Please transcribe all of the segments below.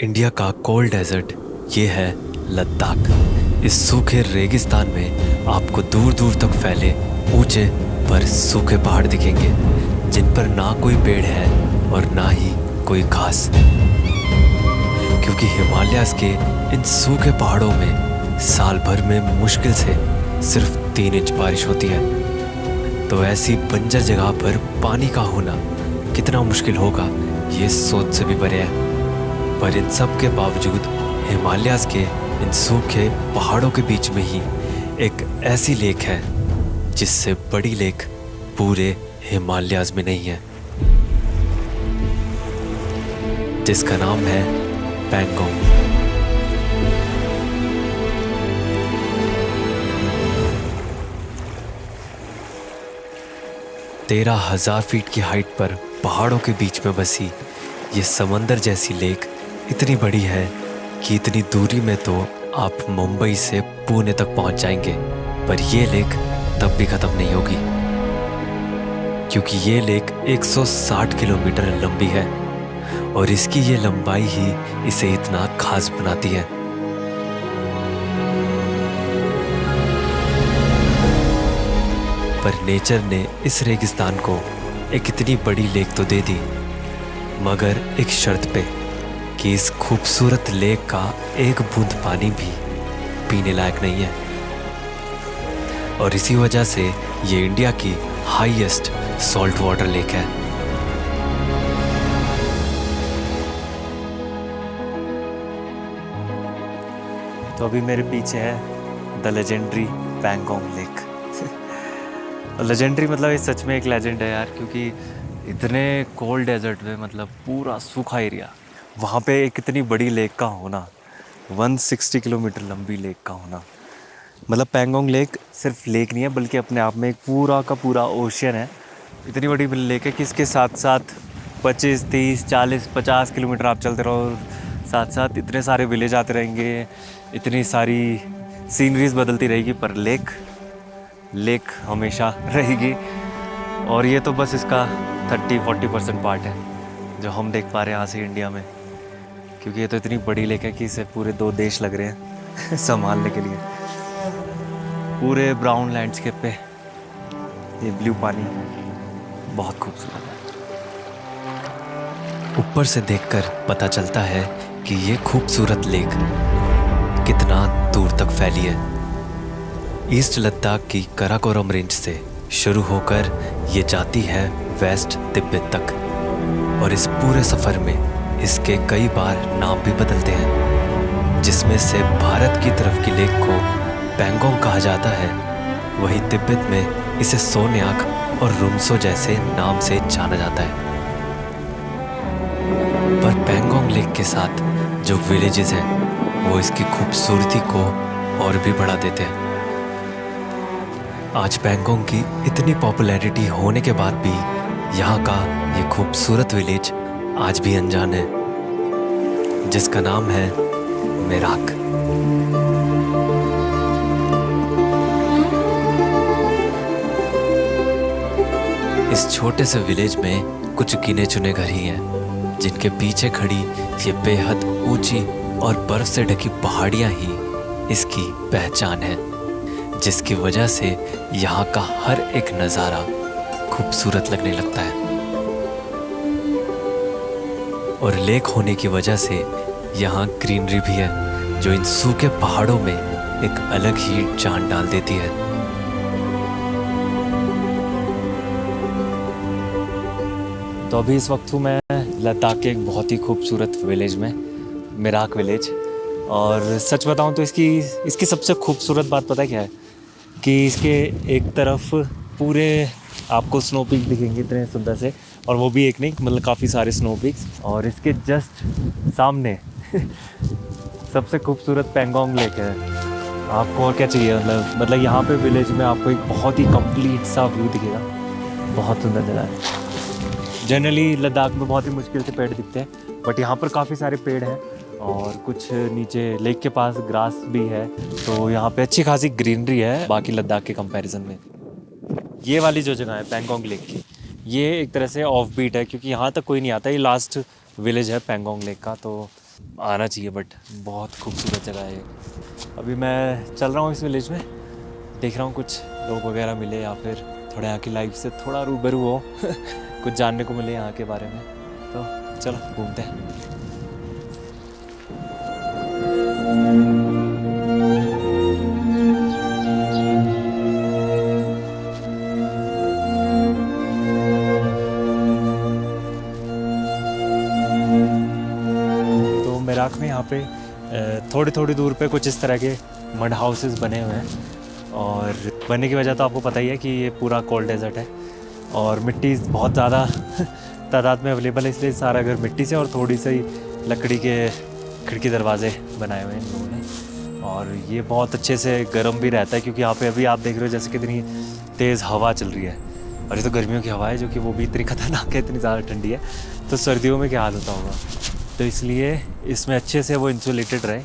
India का cold desert ये है लद्दाख। इस सूखे रेगिस्तान में आपको दूर दूर तक फैले ऊंचे पर सूखे पहाड़ दिखेंगे, जिन पर ना कोई पेड़ है और ना ही कोई घास, क्योंकि हिमालयाज़ के इन सूखे पहाड़ों में साल भर में मुश्किल से सिर्फ 3 इंच बारिश होती है। तो ऐसी बंजर जगह पर पानी का होना कितना मुश्किल होगा, ये सोच से भी परे है। पर इन सब के बावजूद हिमालयाज़ के इन सूखे पहाड़ों के बीच में ही एक ऐसी लेक है जिससे बड़ी लेक पूरे हिमालयाज़ में नहीं है, जिसका नाम है पैंगोंग। 13,000 फीट की हाइट पर पहाड़ों के बीच में बसी ये समंदर जैसी लेक इतनी बड़ी है कि इतनी दूरी में तो आप मुंबई से पुणे तक पहुंच जाएंगे, पर ये लेक तब भी ख़त्म नहीं होगी, क्योंकि ये लेक 160 किलोमीटर लंबी है और इसकी ये लंबाई ही इसे इतना खास बनाती है। पर नेचर ने इस रेगिस्तान को एक इतनी बड़ी लेक तो दे दी, मगर एक शर्त पे कि इस खूबसूरत लेक का एक बूंद पानी भी पीने लायक नहीं है। और इसी वजह से ये इंडिया की हाईएस्ट सॉल्ट वाटर लेक है। तो अभी मेरे पीछे है the legendary Pangong lake. Legendary मतलब ये सच में एक लेजेंड है यार, क्योंकि इतने कोल्ड डेजर्ट में मतलब पूरा सूखा एरिया, वहाँ पे एक इतनी बड़ी लेक का होना, 160 किलोमीटर लंबी लेक का होना, मतलब पैंगोंग लेक सिर्फ लेक नहीं है बल्कि अपने आप में एक पूरा का पूरा ओशियन है। इतनी बड़ी लेक है कि इसके साथ साथ 25, 30, 40, 50 किलोमीटर आप चलते रहो, साथ साथ इतने सारे विलेज आते रहेंगे, इतनी सारी सीनरीज बदलती रहेगी, पर लेक हमेशा रहेगी। और ये तो बस इसका 30-40% पार्ट है जो हम देख पा रहे हैं यहाँ से इंडिया में, क्योंकि ये तो इतनी बड़ी लेक है कि इसे पूरे 2 देश लग रहे हैं संभालने के लिए। पूरे ब्राउन लैंडस्केप पे ये ब्लू पानी बहुत खूबसूरत है। ऊपर से देखकर पता चलता है कि ये खूबसूरत लेक कितना दूर तक फैली है। ईस्ट लद्दाख की कराकोरम रेंज से शुरू होकर ये जाती है वेस्ट तिब्बत तक, और इस पूरे सफ़र में इसके कई बार नाम भी बदलते हैं, जिसमें से भारत की तरफ की लेक को पैंगोंग कहा जाता है, वहीं तिब्बत में इसे सोन्याक और रुमसो जैसे नाम से जाना जाता है। पर पैंगोंग लेक के साथ जो विलेजेस हैं वो इसकी खूबसूरती को और भी बढ़ा देते हैं। आज पैंगोंग की इतनी पॉपुलैरिटी होने के बाद भी यहाँ का ये खूबसूरत विलेज आज भी अनजान है, जिसका नाम है मेराक। इस छोटे से विलेज में कुछ गिने चुने घर ही हैं, जिनके पीछे खड़ी ये बेहद ऊंची और बर्फ से ढकी पहाड़ियाँ ही इसकी पहचान है, जिसकी वजह से यहाँ का हर एक नज़ारा खूबसूरत लगने लगता है। और लेक होने की वजह से यहाँ ग्रीनरी भी है, जो इन सूखे पहाड़ों में एक अलग ही जान डाल देती है। तो अभी इस वक्त हूँ मैं लद्दाख के एक बहुत ही खूबसूरत विलेज में, मेराक विलेज। और सच बताऊँ तो इसकी सबसे खूबसूरत बात पता है क्या है, कि इसके एक तरफ पूरे आपको स्नो पीक दिखेंगे इतने सुंदर से, और वो भी एक नहीं मतलब काफ़ी सारे स्नो पीक्स, और इसके जस्ट सामने सबसे खूबसूरत पैंगोंग लेक है। आपको और क्या चाहिए, मतलब यहाँ पे विलेज में आपको एक बहुत ही कंप्लीट सा व्यू दिखेगा। बहुत सुंदर जगह है। जनरली लद्दाख में बहुत ही मुश्किल से पेड़ दिखते हैं, बट यहाँ पर काफ़ी सारे पेड़ हैं और कुछ नीचे लेक के पास ग्रास भी है, तो यहाँ पे अच्छी खासी ग्रीनरी है बाकी लद्दाख के कंपैरिजन में। ये वाली जो जगह है पैंगोंग लेक की, ये एक तरह से ऑफ बीट है, क्योंकि यहाँ तक कोई नहीं आता, ये लास्ट विलेज है पैंगोंग लेक का। तो आना चाहिए, बट बहुत खूबसूरत जगह है ये। अभी मैं चल रहा हूँ इस विलेज में, देख रहा हूँ कुछ लोग वगैरह मिले या फिर थोड़ा यहाँ की लाइफ से थोड़ा रूबरू हो कुछ जानने को मिले यहाँ के बारे में। तो चलो घूमते हैं। तो मेराक में यहाँ पे थोड़ी थोड़ी दूर पे कुछ इस तरह के मड हाउसेस बने हुए हैं, और बनने की वजह तो आपको पता ही है कि ये पूरा कोल्ड डेजर्ट है और मिट्टी बहुत ज़्यादा तादाद में अवेलेबल है, इसलिए सारा घर मिट्टी से और थोड़ी सी लकड़ी के खिड़की दरवाजे बनाए हुए हैं इन लोगों ने। और ये बहुत अच्छे से गर्म भी रहता है, क्योंकि यहाँ पे अभी आप देख रहे हो जैसे कितनी तेज़ हवा चल रही है, और ये तो गर्मियों की हवा है जो कि वो भी इतनी ख़तरनाक है, इतनी ज़्यादा ठंडी है। तो सर्दियों में क्या हाल होता होगा। तो इसलिए इसमें अच्छे से वो इंसुलेटेड रहे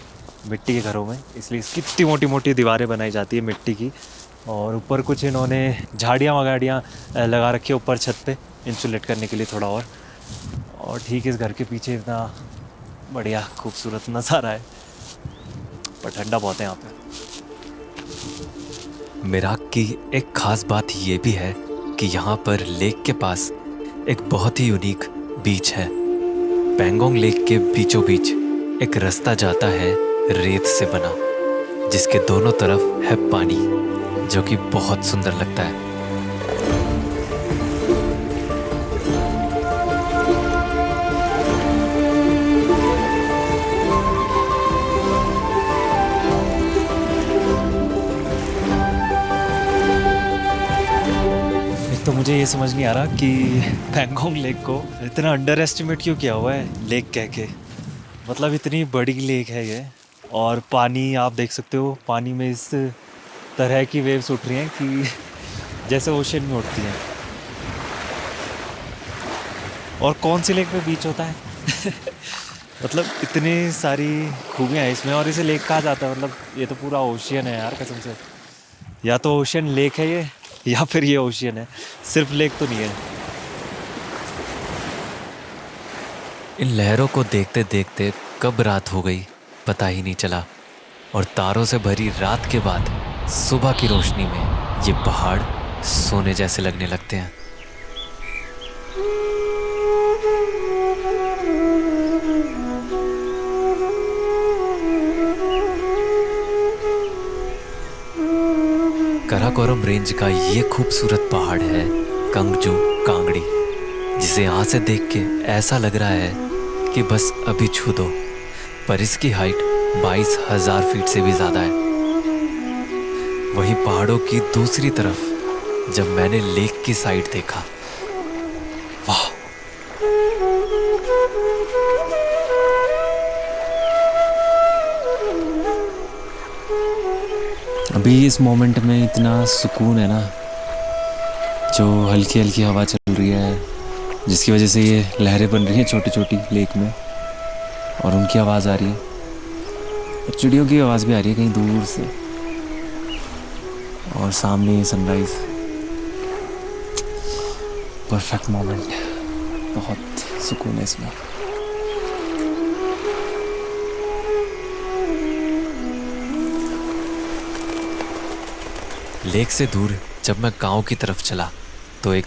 मिट्टी के घरों में, इसलिए इसकी इतनी मोटी मोटी दीवारें बनाई जाती है मिट्टी की। और ऊपर कुछ इन्होंने झाड़ियाँ वगाड़ियाँ लगा रखी है ऊपर छत पे इंसुलेट करने के लिए थोड़ा और ठीक इस घर के पीछे इतना बढ़िया खूबसूरत नज़ारा है, पर ठंडा बहुत है यहाँ पे। मेराक की एक ख़ास बात ये भी है कि यहाँ पर लेक के पास एक बहुत ही यूनिक बीच है। पैंगोंग लेक के बीचों बीच एक रास्ता जाता है रेत से बना, जिसके दोनों तरफ है पानी, जो कि बहुत सुंदर लगता है। तो मुझे ये समझ नहीं आ रहा कि पैंगोंग लेक को इतना अंडर एस्टिमेट क्यों किया हुआ है लेक कह के। मतलब इतनी बड़ी लेक है ये, और पानी आप देख सकते हो, पानी में इस तरह की वेव्स उठ रही हैं कि जैसे ओशन में उठती हैं। और कौन सी लेक में बीच होता है मतलब इतनी सारी खूबियाँ हैं इसमें, और इसे लेक कहा जाता है। मतलब ये तो पूरा ओशियन है यार कसम से, या तो ओशियन लेक है ये, या फिर ये ओशियन है, सिर्फ लेक तो नहीं है। इन लहरों को देखते देखते कब रात हो गई पता ही नहीं चला, और तारों से भरी रात के बाद सुबह की रोशनी में ये पहाड़ सोने जैसे लगने लगते हैं। काराकोरम रेंज का ये खूबसूरत पहाड़ है कंगजू कांगड़ी, जिसे यहाँ से देख के ऐसा लग रहा है कि बस अभी छू दो, पर इसकी हाइट 22,000 फीट से भी ज़्यादा है। वहीं पहाड़ों की दूसरी तरफ जब मैंने लेक की साइड देखा, वाह, अभी इस मोमेंट में इतना सुकून है ना, जो हल्की हल्की हवा चल रही है जिसकी वजह से ये लहरें बन रही हैं छोटी छोटी लेक में, और उनकी आवाज़ आ रही है, और चिड़ियों की आवाज़ भी आ रही है कहीं दूर से, और सामने सनराइज। परफेक्ट मोमेंट, बहुत सुकून है इसमें। लेक से दूर जब मैं गांव की तरफ चला तो एक